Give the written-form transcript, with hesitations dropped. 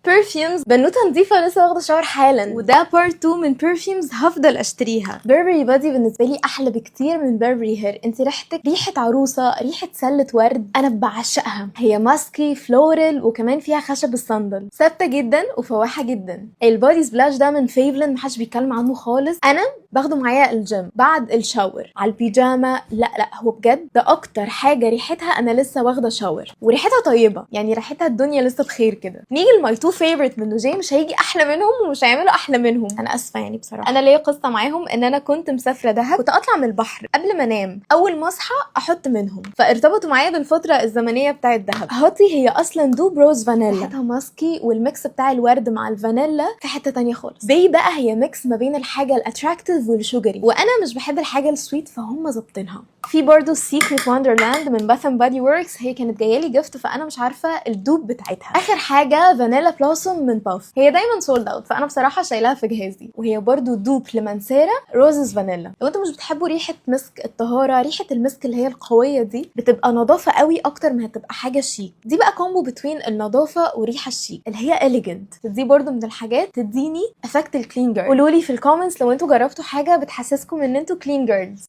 برفيومز بنوته نظيفه لسه واخده شاور حالا، وده بارت 2 من برفيومز هفضل اشتريها. بيربري بادي بالنسبه لي احلى بكتير من بيربري هير. انت ريحتك ريحه عروسه، ريحه سله ورد، انا بعشقها. هي ماسكي فلورال وكمان فيها خشب الصندل، ثابته جدا وفواحه جدا. البادي سبلاش ده من فيفلن محدش بيتكلم عنه خالص، انا باخده معايا الجيم بعد الشاور على البيجامه. لا هو بجد ده اكتر حاجه ريحتها انا لسه واخده شاور، وريحتها طيبه يعني ريحتها الدنيا لسه بخير كده. نيجي لماي تو فيفورت من نوجيه، مش هيجي احلى منهم ومش هيعملوا احلى منهم. انا اسفه يعني بصراحه. انا ليا قصه معاهم ان انا كنت مسافره دهب، كنت اطلع من البحر قبل ما انام، اول ما اصحى احط منهم، فارتبطوا معايا بالفتره الزمنيه بتاعه دهب. هاتي هي اصلا دوب روز فانيلا، ريحتها ماسكي والميكس بتاع الورد مع الفانيلا في حته تانية خالص. بي بقى هي ميكس ما بين الحاجه الاتراكتيف والشوجري، وانا مش بحب الحاجه السويت فهم ظابطينها. في برضو سيكريت وندرلاند من باث اند بادي وركس، هي كانت جايه لي جفت فانا مش عارفه الدوب بتاعتها. اخر حاجه فانيلا بلوسوم من باف، هي دايما سولد اوت فانا بصراحه شايلاها في جهازي، وهي برضو دوب لمانسيرا روزز فانيلا. لو انتوا مش بتحبوا ريحه مسك الطهاره، ريحه المسك اللي هي القويه دي بتبقى نظافه قوي اكتر ما هتبقى حاجه شيك. دي بقى كومبو بتوين النظافه والريحه الشيك اللي هي اليجنت. دي برضو من الحاجات تديني افكت الكلين جيرل. قولوا لي في الكومنتس لو انتوا جربتوا حاجه بتحسسكم ان انتوا كلين جيرلز.